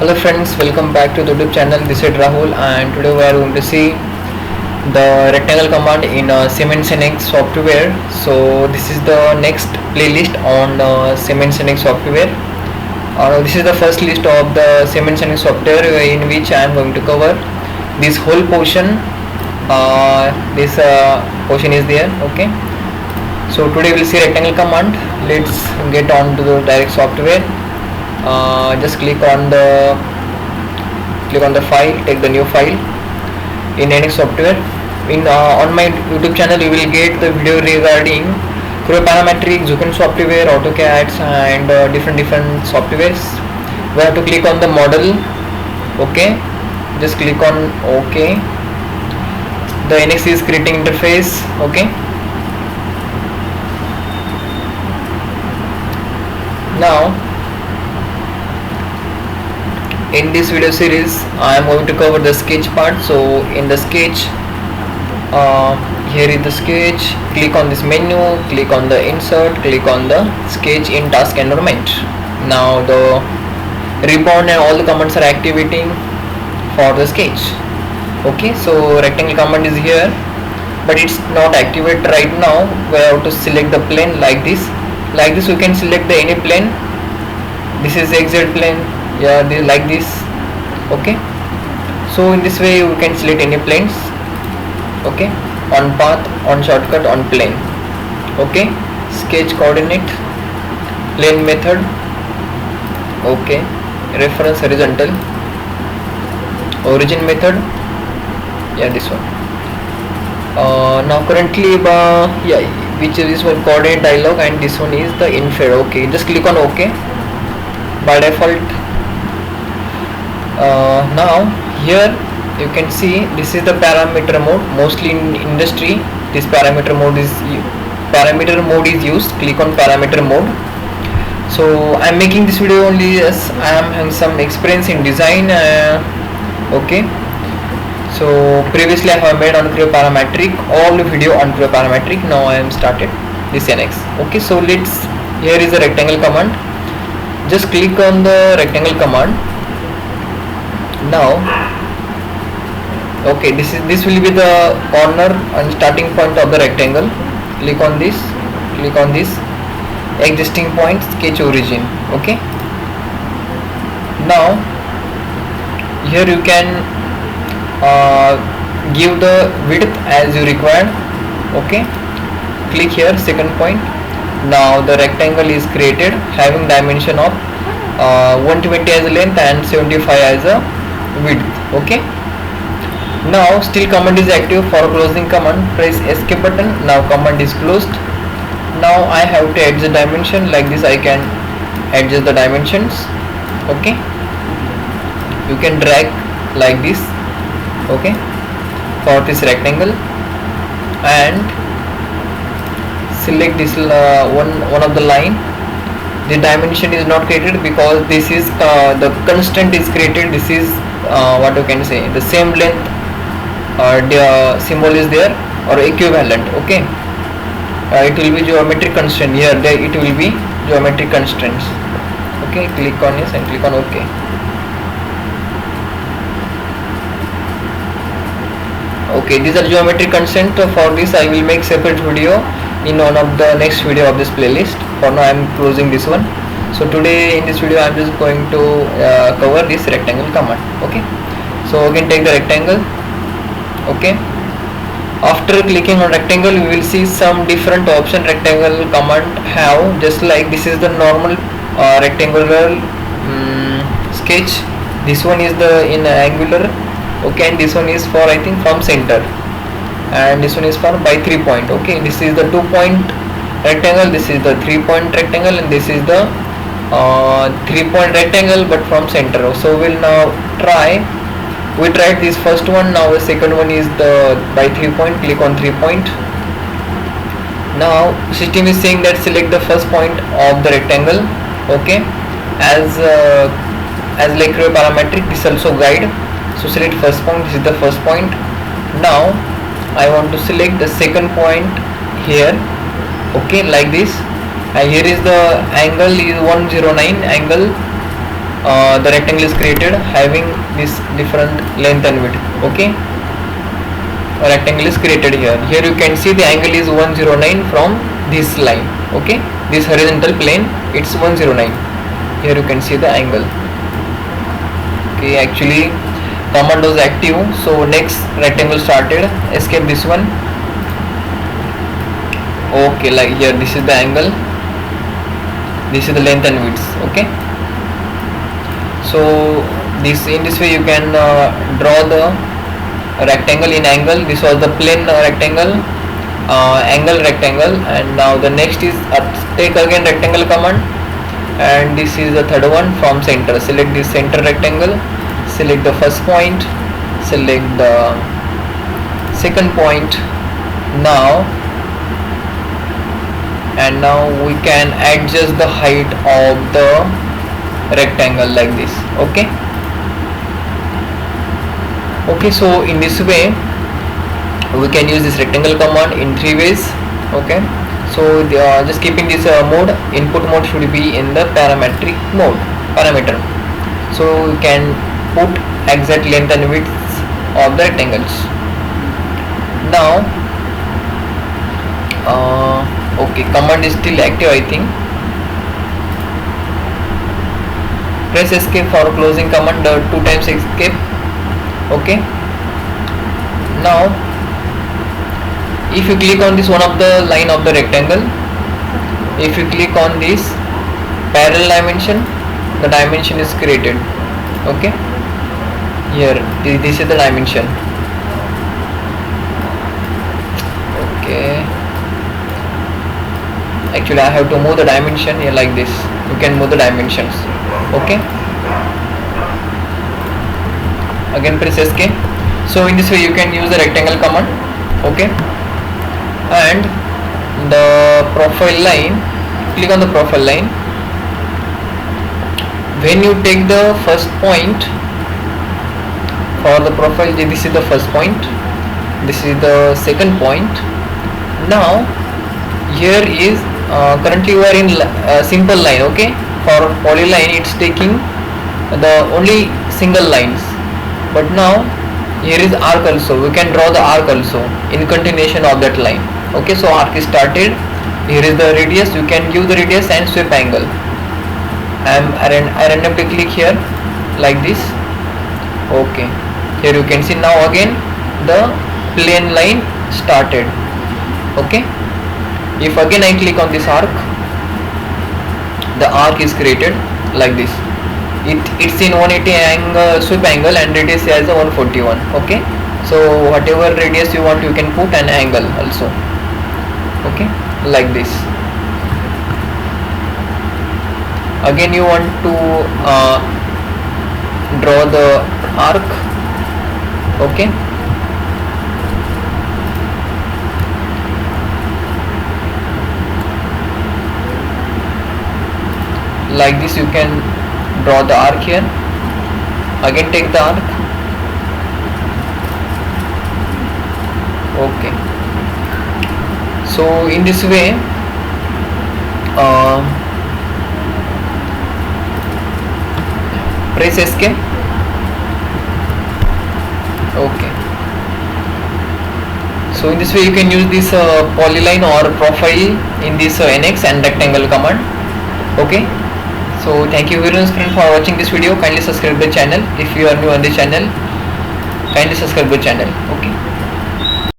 Hello friends, welcome back to the YouTube channel. This is Rahul and today we are going to see the rectangle command in Siemens Nx software. So this is the next playlist on Siemens Nx software. This is the first list of the Siemens Nx software in which I am going to cover this whole portion. This portion is there. Okay. So today we will see rectangle command. Let's get on to the direct software. Just click on the file, take the new file in Nx software. On my YouTube channel you will get the video regarding parametric, Zuken software, AutoCAD and different softwares. We have to click on the model. Okay, just click on OK. The Nx is creating interface. Okay, now in this video series I am going to cover the sketch part. So in the sketch, here is the sketch. Click on this menu, click on the insert, click on the sketch in task environment. Now the ribbon and all the commands are activating for the sketch. Okay, so rectangle command is here but it's not activated right now. We have to select the plane like this. Like this we can select the any plane. This is the XZ plane. Yeah, like this. Okay, so in this way we can select any planes. Okay, on path, on shortcut, on plane. Okay, sketch coordinate, plane method. Okay, reference horizontal, origin method. Yeah, this one. Now currently yeah, which is this one, coordinate dialog, and this one is the infrared. Okay, just click on OK. By default, now here you can see this is the parameter mode. Mostly in industry this parameter mode is used. Click on parameter mode. So I am making this video only as I am having some experience in design. Okay, so previously I have made on parametric, all the video on parametric. Now I am started this Nx. Okay, so here is the rectangle command. Just click on the rectangle command. Now okay, this will be the corner and starting point of the rectangle. Click on this existing point, sketch origin. Okay, now here you can give the width as you require. Okay, click here, second point. Now the rectangle is created having dimension of 120 as a length and 75 as a width. Okay, now still command is active. For closing command, press escape button. Now command is closed. Now I have to adjust the dimension. Like this I can adjust the dimensions. Okay, you can drag like this. Okay, for this rectangle, and select this one of the line. The dimension is not created because this is the constraint is created. This is what you can say, the same length the symbol is there or equivalent. Okay, it will be geometric constraint. Here it will be geometric constraints. Okay, click on this and click on OK. Okay, these are geometric constraints. For this I will make separate video in one of the next video of this playlist. For now I am closing this one. So today in this video I am just going to cover this rectangle command. Okay, so again take the rectangle. Okay, after clicking on rectangle we will see some different option rectangle command have. Just like this is the normal rectangular sketch. This one is the in angular. Okay, and this one is for I think from center, and this one is for by 3 point. Okay, this is the 2 point rectangle, this is the 3 point rectangle, and this is the 3 point rectangle but from center. So we'll now we tried this first one. Now the second one is the by 3 point. Click on 3 point. Now system is saying that select the first point of the rectangle. Okay, as like parametric, this also guide. So select first point. This is the first point. Now I want to select the second point here. Okay, like this. And here is the angle is 109 angle. the rectangle is created having this different length and width. Okay, a rectangle is created here. Here you can see the angle is 109 from this line. Okay, this horizontal plane, it's 109. Here you can see the angle. Okay, actually command was active, so next rectangle started. Escape this one. Okay, like here this is the angle, this is the length and width. Okay, so in this way you can draw the rectangle in angle. This was the plane rectangle, angle rectangle, and now the next is take again rectangle command, and this is the third one from center. Select this center rectangle, select the first point, select the second point. Now we can adjust the height of the rectangle like this. Okay, so in this way we can use this rectangle command in 3 ways. Okay, so just keeping this mode, input mode should be in the parametric mode, parameter, so we can put exact length and width of the rectangles. Now okay, command is still active, I think. Press escape for closing command, 2 times escape. Okay, now if you click on this one of the line of the rectangle, if you click on this parallel dimension, the dimension is created. Okay, here this is the dimension. Okay, actually I have to move the dimension here like this. You can move the dimensions. Okay, again press escape. So in this way you can use the rectangle command. Okay, and the profile line, click on the profile line. When you take the first point for the profile, this is the first point, this is the second point. Now here is currently you are in simple line. Okay, for polyline it's taking the only single lines, but now here is arc also. We can draw the arc also in continuation of that line. Okay, so arc is started. Here is the radius. You can give the radius and sweep angle. I randomly click here like this. Okay, here you can see now again the plane line started. Okay, if again I click on this arc, the arc is created like this. It's in 180 angle, sweep angle, and radius as a 141. Okay, so whatever radius you want you can put an angle also. Okay, like this. Again you want to draw the arc. Okay, like this you can draw the arc here. Again take the arc. Okay, so in this way press escape. Okay, so in this way you can use this polyline or profile in this Nx and rectangle command. Okay, so thank you very much friend for watching this video. Kindly subscribe the channel. If you are new on the channel, kindly subscribe the channel. Okay.